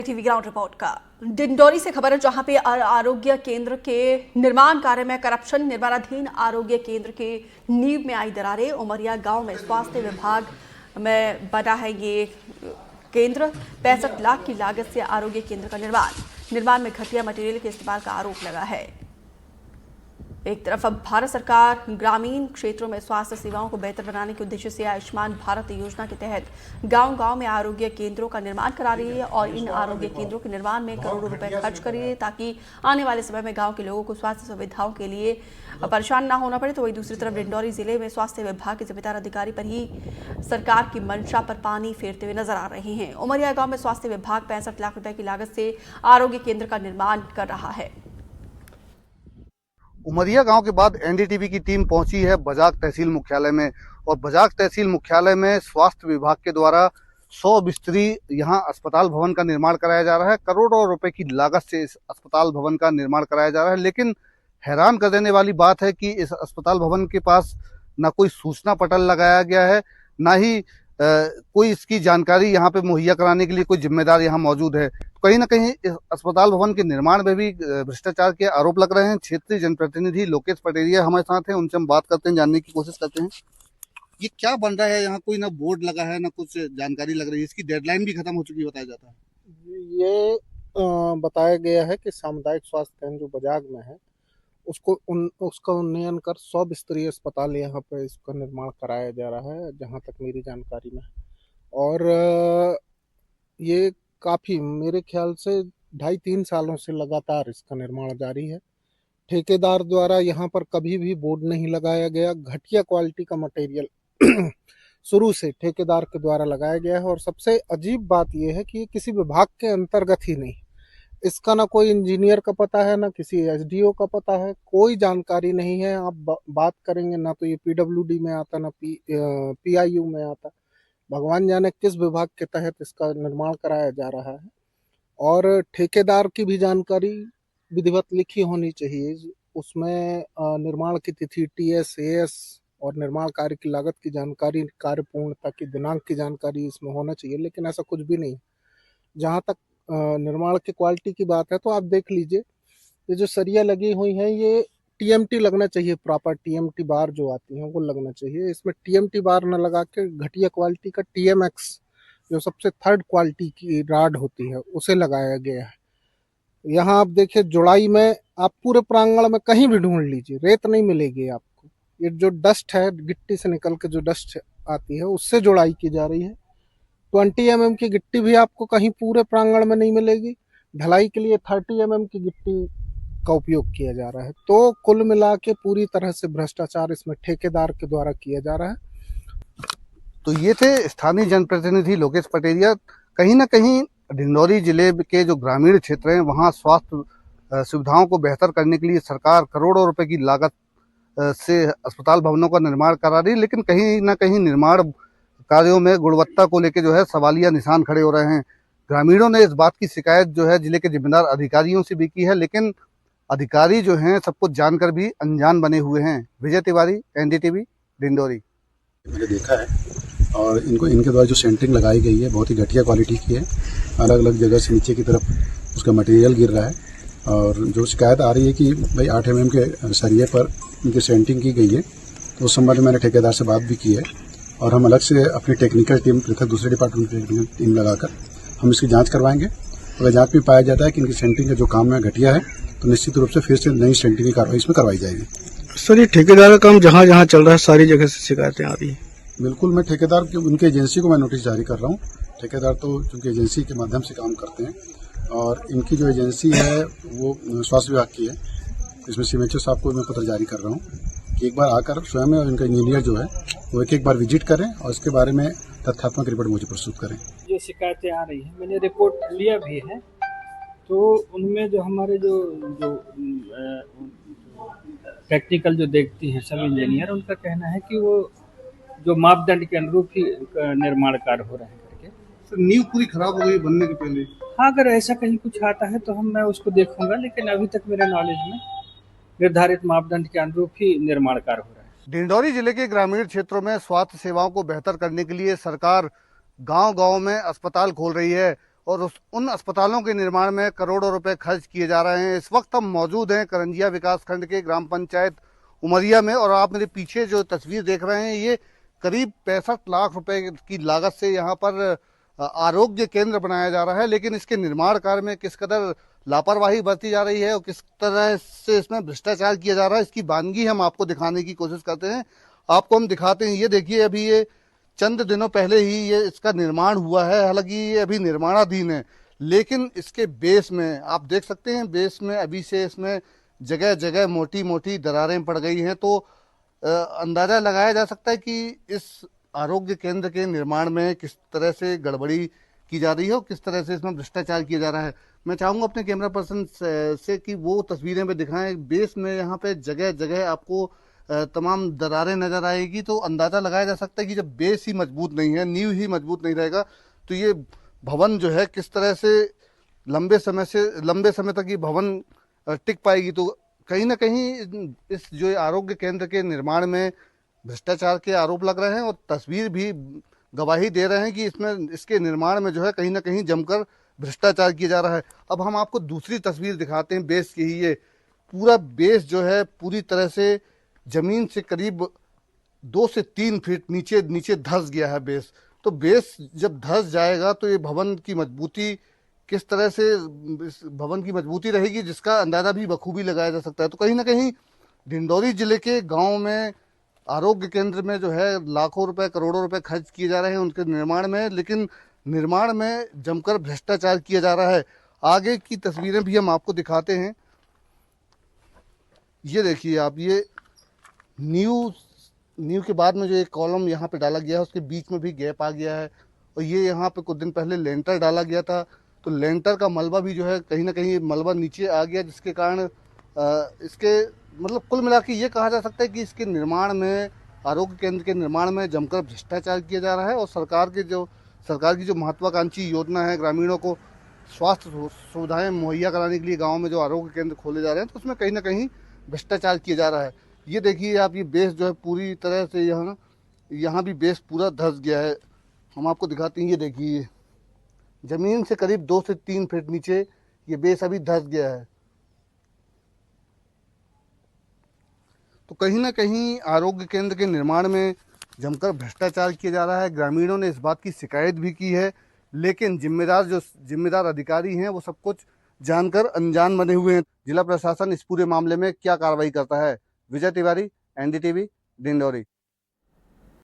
TV ground report का डिंडोरी से खबर है, जहां पे आरोग्य केंद्र के निर्माण कार्य में करप्शन। निर्माणाधीन आरोग्य केंद्र के नींव में आई दरारें। उमरिया गांव में स्वास्थ्य विभाग में बना है ये केंद्र। 65 लाख की लागत से आरोग्य केंद्र का निर्माण में घटिया मटेरियल के इस्तेमाल का आरोप लगा है। एक तरफ अब भारत सरकार ग्रामीण क्षेत्रों में स्वास्थ्य सेवाओं को बेहतर बनाने के उद्देश्य से आयुष्मान भारत योजना के तहत गांव-गांव में आरोग्य केंद्रों का निर्माण करा रही है और इन आरोग्य केंद्रों के निर्माण में करोड़ों रुपए खर्च कर रही है, ताकि आने वाले समय में गांव के लोगों को स्वास्थ्य सुविधाओं के लिए परेशान ना होना पड़े। तो वही दूसरी तरफ डिंडोरी जिले में स्वास्थ्य विभाग के जिम्मेदार अधिकारी पर ही सरकार की मंशा पर पानी फेरते हुए नजर आ रहे हैं। उमरिया गाँव में स्वास्थ्य विभाग 65 लाख रुपए की लागत से आरोग्य केंद्र का निर्माण कर रहा है। उमरिया गांव के बाद एनडीटीवी की टीम पहुंची है बजाग तहसील मुख्यालय में, और बजाग तहसील मुख्यालय में स्वास्थ्य विभाग के द्वारा 100 बिस्तरी यहां अस्पताल भवन का निर्माण कराया जा रहा है। करोड़ों रुपए की लागत से इस अस्पताल भवन का निर्माण कराया जा रहा है, लेकिन हैरान कर देने वाली बात है कि इस अस्पताल भवन के पास न कोई सूचना पटल लगाया गया है, न ही कोई इसकी जानकारी यहाँ पे मुहैया कराने के लिए कोई जिम्मेदार यहाँ मौजूद है। कहीं ना कहीं इस अस्पताल भवन के निर्माण में भी भ्रष्टाचार के आरोप लग रहे हैं। क्षेत्रीय जनप्रतिनिधि लोकेश पटेरिया हमारे साथ हैं, उनसे हम बात करते हैं, जानने की कोशिश करते हैं ये क्या बन रहा है। यहाँ कोई ना बोर्ड लगा है, ना कुछ जानकारी लग रही है, इसकी डेडलाइन भी खत्म हो चुकी है बताया जाता है। ये बताया गया है कि सामुदायिक स्वास्थ्य केंद्र जो बजाग में है उसका उन्नयन कर 100 बिस्तरीय अस्पताल यहाँ पे इसका निर्माण कराया जा रहा है, जहाँ तक मेरी जानकारी में। और ये काफ़ी मेरे ख्याल से 2.5-3 सालों से लगातार इसका निर्माण जारी है। ठेकेदार द्वारा यहाँ पर कभी भी बोर्ड नहीं लगाया गया। घटिया क्वालिटी का मटेरियल शुरू से ठेकेदार के द्वारा लगाया गया है। और सबसे अजीब बात यह है कि ये किसी विभाग के अंतर्गत ही नहीं, इसका ना कोई इंजीनियर का पता है, ना किसी एसडीओ का पता है, कोई जानकारी नहीं है। आप बात करेंगे ना तो ये पीडब्ल्यूडी में आता, ना पीआईयू में आता। भगवान जाने किस विभाग के तहत इसका निर्माण कराया जा रहा है। और ठेकेदार की भी जानकारी विधिवत लिखी होनी चाहिए, उसमें निर्माण की तिथि, टीएस, एएस और निर्माण कार्य की लागत की जानकारी, कार्य पूर्णता की दिनांक की जानकारी इसमें होना चाहिए, लेकिन ऐसा कुछ भी नहीं। जहाँ तक निर्माण की क्वालिटी की बात है तो आप देख लीजिए, ये जो सरिया लगी हुई है ये टीएमटी लगना चाहिए, प्रॉपर टीएमटी बार जो आती हैं वो लगना चाहिए। इसमें टीएमटी बार न लगा के घटिया क्वालिटी का टीएमएक्स, जो सबसे थर्ड क्वालिटी की राड होती है, उसे लगाया गया है। यहाँ आप देखिए, जुड़ाई में आप पूरे प्रांगण में कहीं भी ढूंढ लीजिए, रेत नहीं मिलेगी आपको। ये जो डस्ट है, गिट्टी से निकल के जो डस्ट आती है उससे जुड़ाई की जा रही है। 20 mm की गिट्टी भी आपको कहीं पूरे प्रांगण में नहीं मिलेगी। ढलाई के लिए 30 mm की गिट्टी का उपयोग किया जा रहा है। तो कुल मिला के पूरी तरह से भ्रष्टाचार इसमें ठेकेदार के द्वारा किया जा रहा है। तो ये थे स्थानीय जनप्रतिनिधि लोकेश पटेरिया। कहीं ना कहीं डिंडोरी जिले के जो ग्रामीण क्षेत्र हैं वहाँ स्वास्थ्य सुविधाओं को बेहतर करने के लिए सरकार करोड़ों रुपए की लागत से अस्पताल भवनों का निर्माण करा रही है, लेकिन कहीं ना कहीं निर्माण कार्यों में गुणवत्ता को लेकर जो है सवालिया निशान खड़े हो रहे हैं। ग्रामीणों ने इस बात की शिकायत जो है जिले के जिम्मेदार अधिकारियों से भी की है, लेकिन अधिकारी जो हैं सब कुछ जानकर भी अनजान बने हुए हैं। विजय तिवारी, एनडीटीवी, डिंडोरी। मैंने देखा है और इनके द्वारा जो सेंटरिंग लगाई गई है बहुत ही घटिया क्वालिटी की है। अलग अलग जगह से नीचे की तरफ उसका मटेरियल गिर रहा है। और जो शिकायत आ रही है कि भाई 8 mm के सरिये पर इनकी सेंटरिंग की गई है, तो उस संबंध में मैंने ठेकेदार से बात भी की है। और हम अलग से अपनी टेक्निकल टीम, पृथक दूसरे डिपार्टमेंट की टेक्निकल टीम लगाकर हम इसकी जांच करवाएंगे। अगर जांच में पाया जाता है कि इनकी सेंटरिंग का जो काम है घटिया है, तो निश्चित रूप से फिर से नई सेंटरिंग की कार्रवाई इसमें करवाई जाएगी। सर, ये ठेकेदार का काम जहाँ जहाँ चल रहा है सारी जगह से शिकायतें आ रही है। बिल्कुल, मैं ठेकेदार की उनकी एजेंसी को मैं नोटिस जारी कर रहा हूँ। ठेकेदार तो चूंकि एजेंसी के माध्यम से काम करते हैं, और इनकी जो एजेंसी है वो स्वास्थ्य विभाग की है। इसमें सीएमएचओ साहब को मैं पत्र जारी कर रहा हूँ कि एक बार आकर स्वयं और इनका इंजीनियर जो है वो एक बार विजिट करें और इसके बारे में तथ्यात्मक रिपोर्ट मुझे प्रस्तुत करें। जो शिकायतें आ रही हैं मैंने रिपोर्ट लिया भी है, तो उनमें जो हमारे जो टेक्निकल जो देखती हैं सब इंजीनियर, उनका कहना है कि वो जो मापदंड के अनुरूप ही निर्माण कार्य हो रहे हैं करके। तो नींव पूरी खराब हो गई बनने के पहले। हाँ, अगर ऐसा कहीं कुछ आता है तो मैं उसको देखूंगा, लेकिन अभी तक मेरे नॉलेज में निर्धारित मापदंड के अनुरूप ही निर्माण कार्य हो रहा है। डिंडोरी जिले के ग्रामीण क्षेत्रों में स्वास्थ्य सेवाओं को बेहतर करने के लिए सरकार गांव-गांव में अस्पताल खोल रही है, और उन अस्पतालों के निर्माण में करोड़ों रुपए खर्च किए जा रहे हैं। इस वक्त हम मौजूद हैं करंजिया विकासखंड के ग्राम पंचायत उमरिया में, और आप मेरे पीछे जो तस्वीर देख रहे हैं ये करीब 65 लाख रुपए की लागत से यहाँ पर आरोग्य केंद्र बनाया जा रहा है। लेकिन इसके निर्माण कार्य में किस कदर लापरवाही बरती जा रही है और किस तरह से इसमें भ्रष्टाचार किया जा रहा है, इसकी वानगी हम आपको दिखाने की कोशिश करते हैं। आपको हम दिखाते हैं, ये देखिए, अभी ये चंद दिनों पहले ही ये इसका निर्माण हुआ है। हालांकि ये अभी निर्माणाधीन है, लेकिन इसके बेस में आप देख सकते हैं, बेस में अभी से इसमें जगह जगह मोटी मोटी दरारें पड़ गई हैं। तो अंदाजा लगाया जा सकता है कि इस आरोग्य केंद्र के निर्माण में किस तरह से गड़बड़ी की जा रही है और किस तरह से इसमें भ्रष्टाचार किया जा रहा है। मैं चाहूंगा अपने कैमरा पर्सन से कि वो तस्वीरें में दिखाएं। बेस में यहाँ पे जगह जगह आपको तमाम दरारें नजर आएगी। तो अंदाजा लगाया जा सकता है कि जब बेस ही मजबूत नहीं है, नींव ही मजबूत नहीं रहेगा, तो ये भवन जो है किस तरह से लंबे समय तक ये भवन टिक पाएगी। तो कहीं ना कहीं इस जो आरोग्य केंद्र के निर्माण में भ्रष्टाचार के आरोप लग रहे हैं और तस्वीर भी गवाही दे रहे हैं कि इसमें इसके निर्माण में जो है कहीं ना कहीं जमकर भ्रष्टाचार किया जा रहा है। अब हम आपको दूसरी तस्वीर दिखाते हैं बेस की ही। ये पूरा बेस जो है पूरी तरह से जमीन से करीब 2 से 3 फीट नीचे धंस गया है बेस। तो बेस जब धंस जाएगा तो ये भवन की मजबूती किस तरह से इस भवन की मजबूती रहेगी, जिसका अंदाजा भी बखूबी लगाया जा सकता है। तो कहीं ना कहीं डिंडौरी जिले के गाँव में आरोग्य केंद्र में जो है लाखों रुपए करोड़ों रुपए खर्च किए जा रहे हैं उनके निर्माण में, लेकिन निर्माण में जमकर भ्रष्टाचार किया जा रहा है। आगे की तस्वीरें भी हम आपको दिखाते हैं। ये देखिए आप, ये नींव के बाद में जो एक कॉलम यहाँ पे डाला गया है उसके बीच में भी गैप आ गया है। और ये यहाँ पे कुछ दिन पहले लेंटर डाला गया था, तो लेंटर का मलबा भी जो है कहीं ना कहीं मलबा नीचे आ गया, जिसके कारण इसके मतलब कुल मिला के ये कहा जा सकता है कि इसके निर्माण में, आरोग्य केंद्र के निर्माण में जमकर भ्रष्टाचार किया जा रहा है। और सरकार की जो महत्वाकांक्षी योजना है ग्रामीणों को स्वास्थ्य सुविधाएं मुहैया कराने के लिए गांव में जो आरोग्य केंद्र खोले जा रहे हैं, तो उसमें कहीं ना कहीं भ्रष्टाचार किया जा रहा है। ये देखिए आप, ये बेस जो है पूरी तरह से यहाँ भी बेस पूरा धंस गया है। हम आपको दिखाते हैं, ये देखिए जमीन से करीब 2 से 3 फीट नीचे ये बेस अभी धंस गया है। तो कहीं ना कहीं आरोग्य केंद्र के निर्माण में जमकर भ्रष्टाचार किया जा रहा है। ग्रामीणों ने इस बात की शिकायत भी की है, लेकिन जिम्मेदार अधिकारी हैं वो सब कुछ जानकर अनजान बने हुए हैं। जिला प्रशासन इस पूरे मामले में क्या कार्रवाई करता है? विजय तिवारी, NDTV, डिंडौरी।